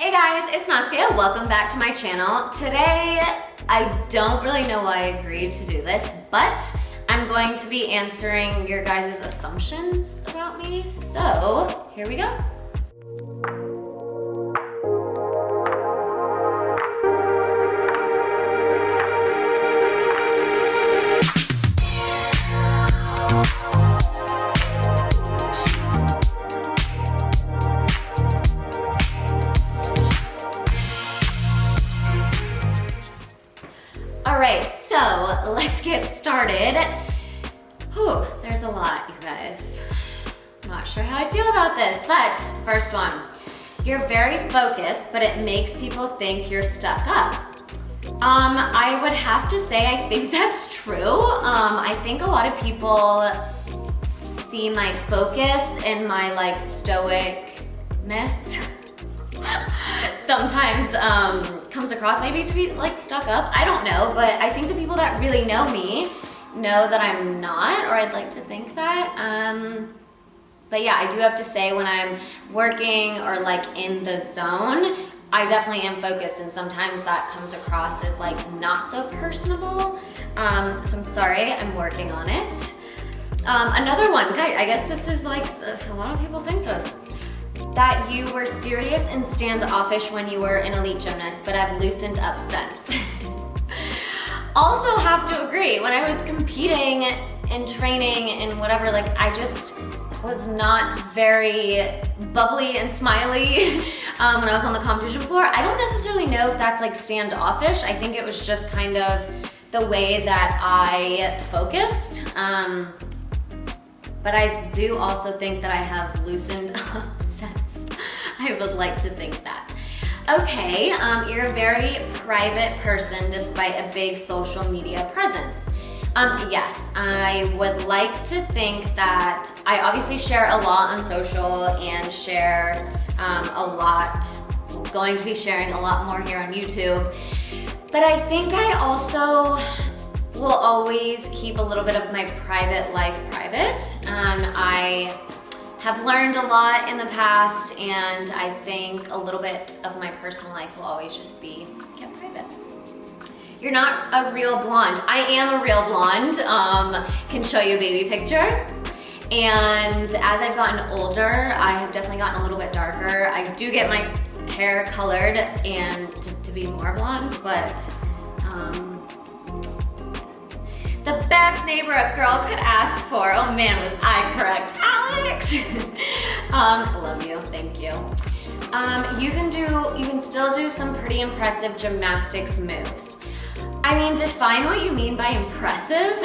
Hey guys, it's Nastia. Welcome back to my channel. Today, I don't really know why I agreed to do this, but I'm going to be answering your guys' assumptions about me. So, here we go. All right, so let's get started. Whew, there's a lot, you guys. Not sure how I feel about this, but first one. You're very focused, but it makes people think you're stuck up. I would have to say I think that's true. I think a lot of people see my focus and my like stoicness sometimes comes across maybe to be like stuck up. I don't know, but I think the people that really know me know that I'm not, or I'd like to think that. But yeah, I do have to say when I'm working or like in the zone, I definitely am focused, and sometimes that comes across as like not so personable. So I'm sorry, I'm working on it. Another one, guys, I guess this is like, a lot of people think this, that you were serious and standoffish when you were an elite gymnast, but have loosened up since. Also have to agree, when I was competing and training and whatever, like I just was not very bubbly and smiley when I was on the competition floor. I don't necessarily know if that's like standoffish. I think it was just kind of the way that I focused. But I do also think that I have loosened up since. I would like to think that. Okay, you're a very private person despite a big social media presence. Yes, I would like to think that I obviously share a lot on social and share a lot, going to be sharing a lot more here on YouTube. But I think I also will always keep a little bit of my private life private. I have learned a lot in the past, and I think a little bit of my personal life will always just be kept private. You're not a real blonde. I am a real blonde. Can show you a baby picture. And as I've gotten older, I have definitely gotten a little bit darker. I do get my hair colored and to be more blonde, but the best neighbor a girl could ask for. Oh man, was I correct, Alex? Love you, thank you. You can still do some pretty impressive gymnastics moves. I mean, define what you mean by impressive.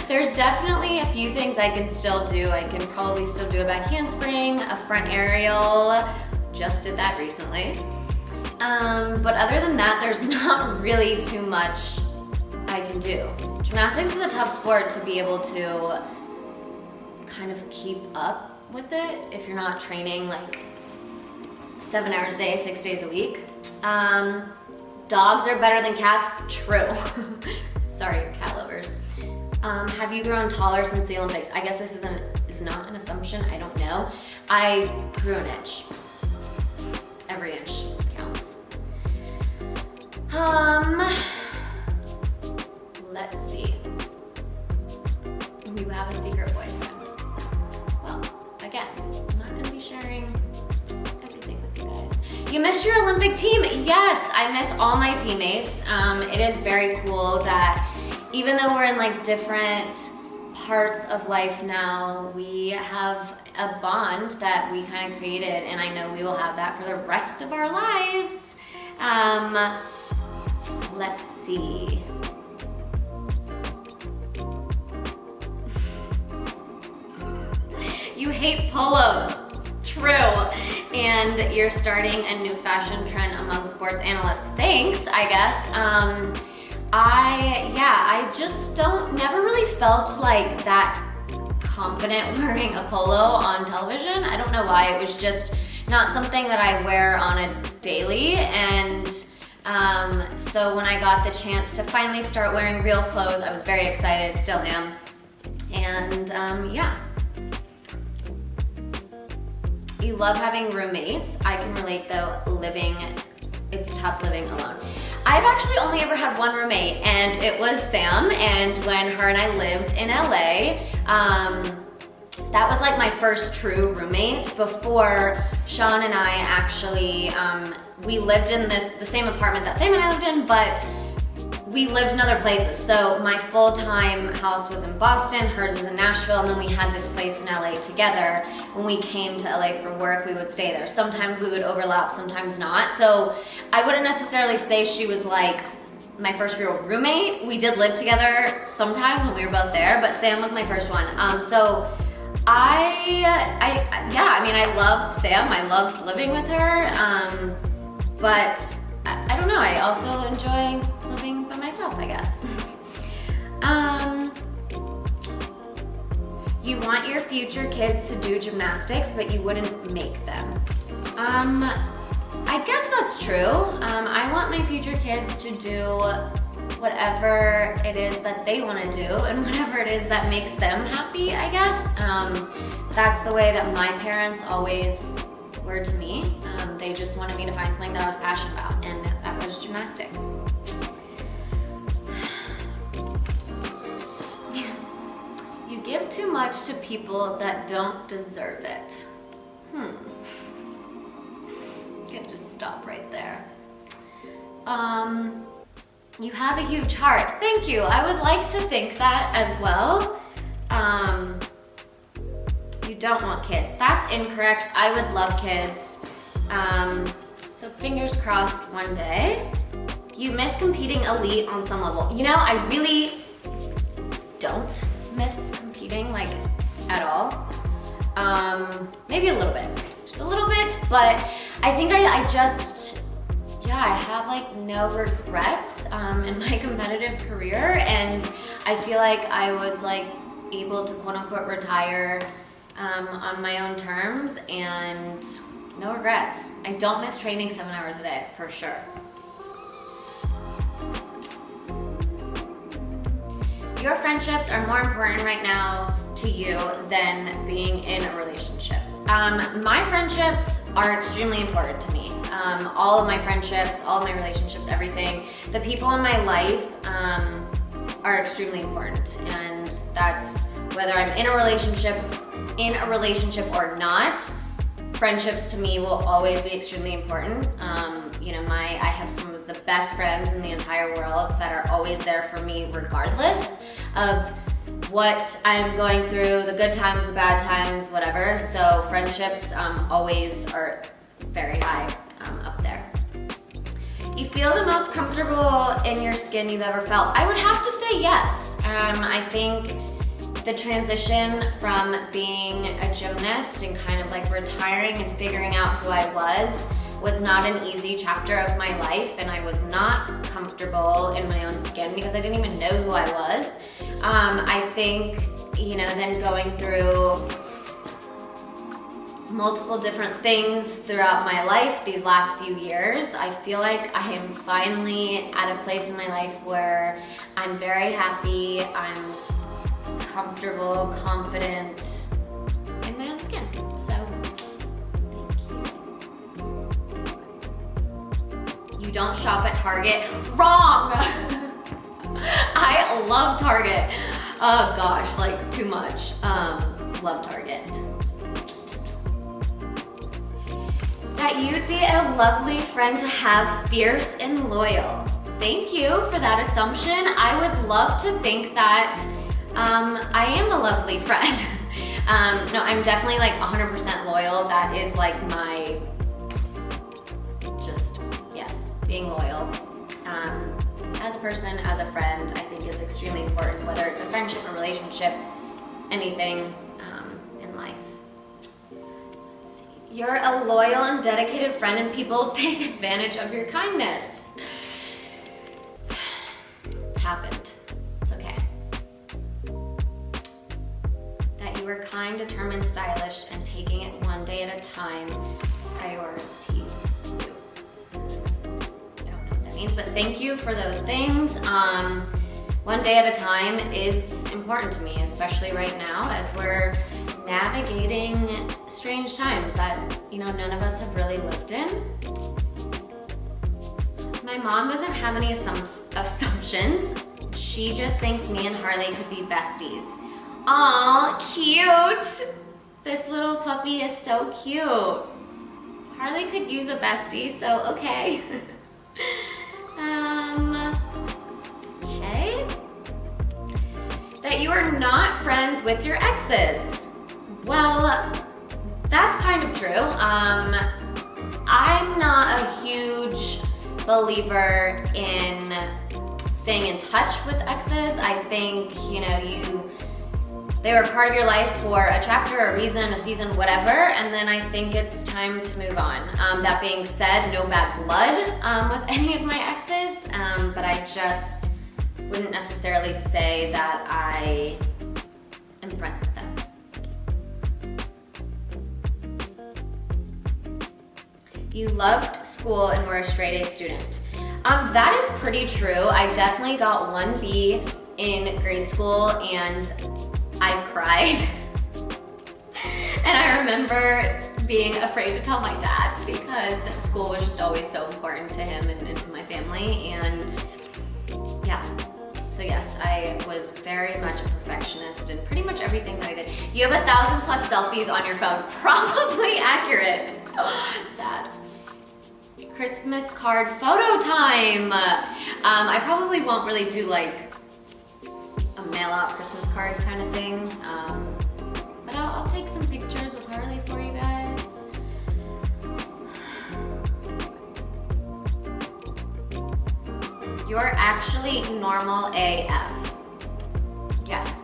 There's definitely a few things I can still do. I can probably still do a back handspring, a front aerial, just did that recently. But other than that, there's not really too much I can do. Gymnastics is a tough sport to be able to kind of keep up with it if you're not training like 7 hours a day, 6 days a week. Dogs are better than cats, true. Sorry, cat lovers. Have you grown taller since the Olympics? I guess this is not an assumption, I don't know. I grew an inch. Every inch counts. Let's see. You have a secret boyfriend. Well, again, I'm not gonna be sharing everything with you guys. You missed your Olympic team? Yes, I miss all my teammates. It is very cool that even though we're in like different parts of life now, we have a bond that we kind of created, and I know we will have that for the rest of our lives. Let's see. You hate polos, true. And you're starting a new fashion trend among sports analysts. Thanks, I guess. I just never really felt like that confident wearing a polo on television. I don't know why, it was just not something that I wear on a daily. And so when I got the chance to finally start wearing real clothes, I was very excited, still am. And yeah. you love having roommates. I can relate though, it's tough living alone. I've actually only ever had one roommate, and it was Sam, and when her and I lived in LA, that was like my first true roommate before Sean and I actually, we lived in the same apartment that Sam and I lived in, but we lived in other places. So my full-time house was in Boston, hers was in Nashville, and then we had this place in LA together. When we came to LA for work, we would stay there. Sometimes we would overlap, sometimes not. So I wouldn't necessarily say she was like my first real roommate. We did live together sometimes when we were both there, but Sam was my first one. So I love Sam. I loved living with her, but I don't know. I also enjoy living by myself, I guess. You want your future kids to do gymnastics, but you wouldn't make them. I guess that's true. I want my future kids to do whatever it is that they want to do and whatever it is that makes them happy, I guess. That's the way that my parents always were to me. They just wanted me to find something that I was passionate about, and that was gymnastics. You give too much to people that don't deserve it. You can just stop right there. You have a huge heart. Thank you. I would like to think that as well. You don't want kids. That's incorrect. I would love kids. So fingers crossed one day. You miss competing elite on some level. You know, I really don't miss competing like at all. Maybe a little bit, just a little bit, but I think I have like no regrets in my competitive career, and I feel like I was like able to quote unquote retire on my own terms, and no regrets. I don't miss training 7 hours a day, for sure. Your friendships are more important right now to you than being in a relationship. My friendships are extremely important to me. All of my friendships, all of my relationships, everything. The people in my life are extremely important, and that's whether I'm in a relationship or not. Friendships to me will always be extremely important. I have some of the best friends in the entire world that are always there for me regardless of what I'm going through, the good times, the bad times, whatever. So friendships always are very high up there. You feel the most comfortable in your skin you've ever felt? I would have to say yes. I think the transition from being a gymnast and kind of like retiring and figuring out who I was not an easy chapter of my life, and I was not comfortable in my own skin because I didn't even know who I was. I think, then going through multiple different things throughout my life these last few years, I feel like I am finally at a place in my life where I'm very happy, I'm comfortable, confident in my own skin. So, thank you. You don't shop at Target. Wrong! I love Target. Oh gosh, like too much. Love Target. That you'd be a lovely friend to have, fierce and loyal. Thank you for that assumption. I would love to think that I am a lovely friend. No, I'm definitely like 100% loyal. That is like my, being loyal. As a person, as a friend, I think is extremely important, whether it's a friendship, a relationship, anything in life. Let's see. You're a loyal and dedicated friend, and people take advantage of your kindness. It's happened. It's okay. That you are kind, determined, stylish, and taking it one day at a time. Priorities you. But thank you for those things. One day at a time is important to me, especially right now as we're navigating strange times that, you know, none of us have really lived in. My mom doesn't have any assumptions. She just thinks me and Harley could be besties. Aw, cute. This little puppy is so cute. Harley could use a bestie, so okay. Okay. That you are not friends with your exes. Well, that's kind of true. I'm not a huge believer in staying in touch with exes. I think, you know, they were part of your life for a chapter, a reason, a season, whatever, and then I think it's time to move on. That being said, no bad blood with any of my exes, but I just wouldn't necessarily say that I am friends with them. You loved school and were a straight A student. That is pretty true. I definitely got 1B in grade school and I cried. And I remember being afraid to tell my dad because school was just always so important to him and to my family. And yeah, so yes, I was very much a perfectionist in pretty much everything that I did. You have 1,000+ selfies on your phone. Probably accurate. Sad. Christmas card photo time. I probably won't really do like a mail out Christmas card kind of thing, but I'll take some pictures with Harley for you guys. You're actually normal AF. Yes.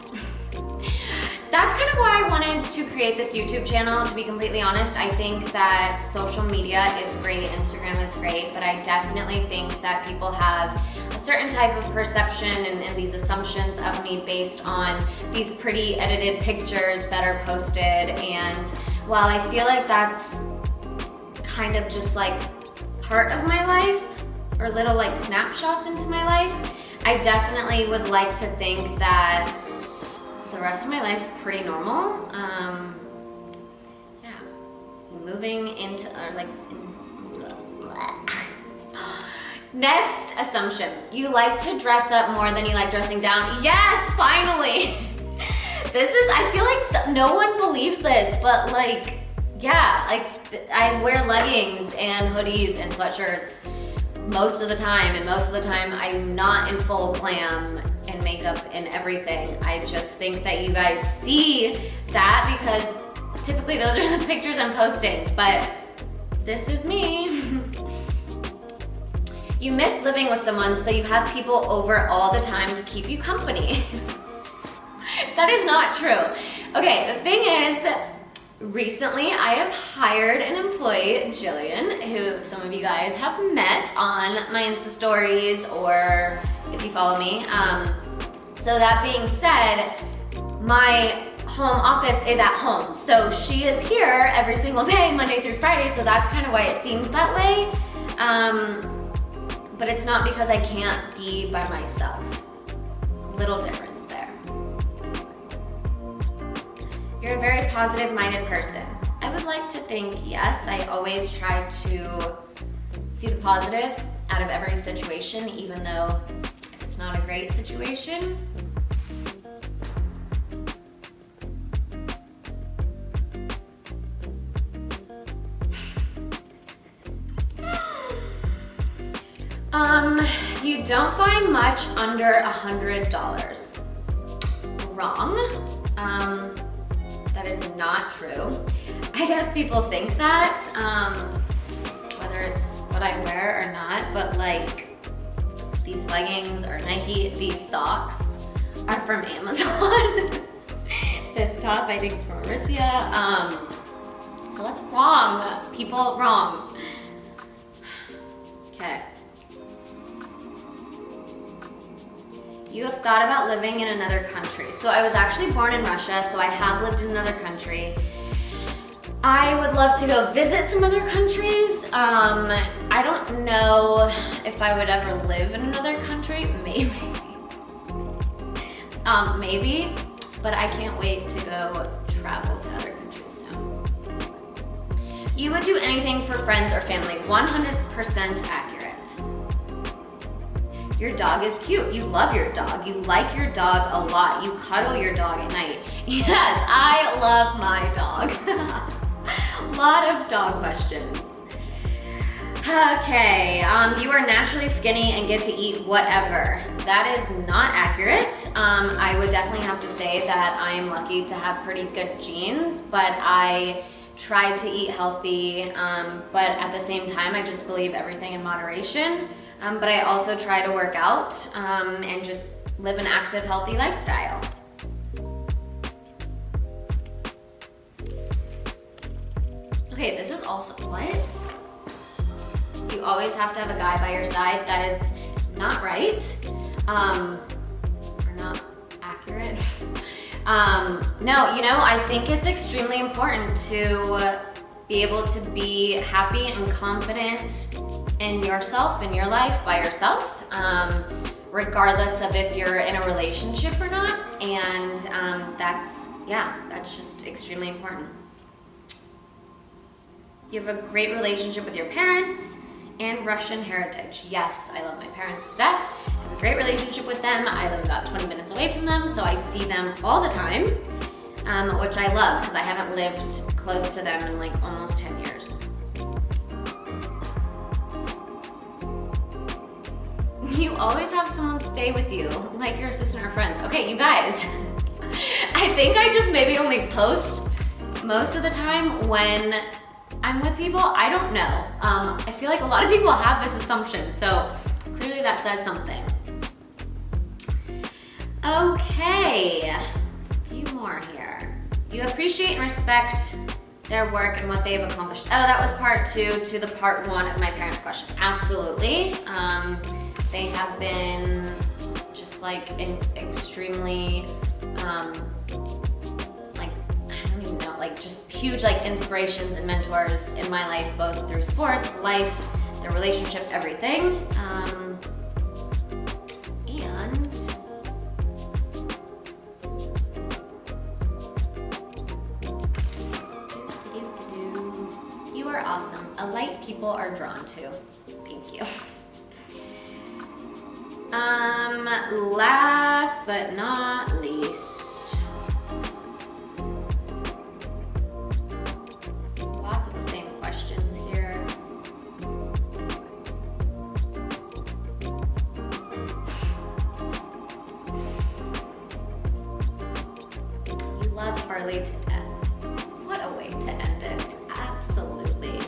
That's kind of why I wanted to create this YouTube channel, to be completely honest. I think that social media is great, Instagram is great, but I definitely think that people have a certain type of perception and these assumptions of me based on these pretty edited pictures that are posted. And while I feel like that's kind of just like part of my life, or little like snapshots into my life, I definitely would like to think that the rest of my life's pretty normal. Yeah, moving into Next assumption, you like to dress up more than you like dressing down. Yes, finally. This is, I feel like no one believes this, but like, yeah, like I wear leggings and hoodies and sweatshirts most of the time, and most of the time I'm not in full glam and makeup and everything. I just think that you guys see that because typically those are the pictures I'm posting, but this is me. You miss living with someone, so you have people over all the time to keep you company. That is not true. Okay, the thing is, recently I have hired an employee, Jillian, who some of you guys have met on my Insta stories or if you follow me. So that being said, my home office is at home. So she is here every single day, Monday through Friday, so that's kind of why it seems that way. But it's not because I can't be by myself. Little difference there. You're a very positive-minded person. I would like to think yes. I always try to see the positive out of every situation, even though it's not a great situation. You don't buy much under $100. Wrong. That is not true. I guess people think that, whether it's what I wear or not, but like these leggings are Nike, these socks are from Amazon. This top I think is from Aritzia. So that's wrong. People, wrong. Okay. You have thought about living in another country. So I was actually born in Russia, so I have lived in another country. I would love to go visit some other countries. I don't know if I would ever live in another country. Maybe. Maybe, but I can't wait to go travel to other countries soon. You would do anything for friends or family. 100% accurate. Your dog is cute. You love your dog. You like your dog a lot. You cuddle your dog at night. Yes, I love my dog. A lot of dog questions. Okay, you are naturally skinny and get to eat whatever. That is not accurate. I would definitely have to say that I am lucky to have pretty good genes, but I try to eat healthy, but at the same time, I just believe everything in moderation. But I also try to work out and just live an active, healthy lifestyle. Okay, this is also, what? You always have to have a guy by your side. That is not right, or not accurate. No, you know, I think it's extremely important to be able to be happy and confident in yourself, in your life, by yourself, regardless of if you're in a relationship or not. And that's just extremely important. You have a great relationship with your parents and Russian heritage. Yes, I love my parents to death. I have a great relationship with them. I live about 20 minutes away from them, so I see them all the time, which I love because I haven't lived close to them in like almost 10 years. You always have someone stay with you, like your assistant or friends. Okay, you guys, I think I just maybe only post most of the time when I'm with people. I don't know. I feel like a lot of people have this assumption, so clearly that says something. Okay, a few more here. You appreciate and respect their work and what they've accomplished. Oh, that was part 2 to the part 1 of my parents' question. Absolutely. They have been just like extremely, like just huge like inspirations and mentors in my life, both through sports, life, their relationship, everything. And you are awesome. A light people are drawn to. Thank you. Last but not least, Harley to death. What a way to end it. Absolutely.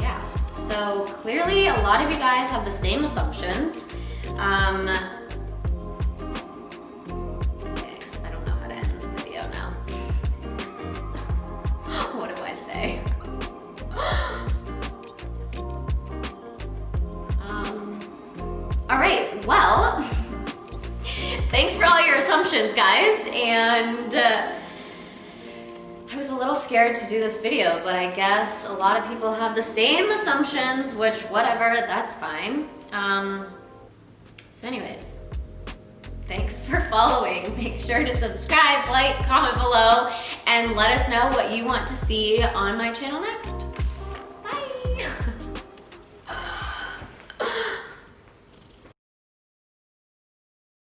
Yeah. So clearly a lot of you guys have the same assumptions. Okay, I don't know how to end this video now. What do I say? All right, well, thanks for all your assumptions, guys, and I was a little scared to do this video, but I guess a lot of people have the same assumptions, which whatever, that's fine. So anyways, thanks for following. Make sure to subscribe, like, comment below, and let us know what you want to see on my channel next.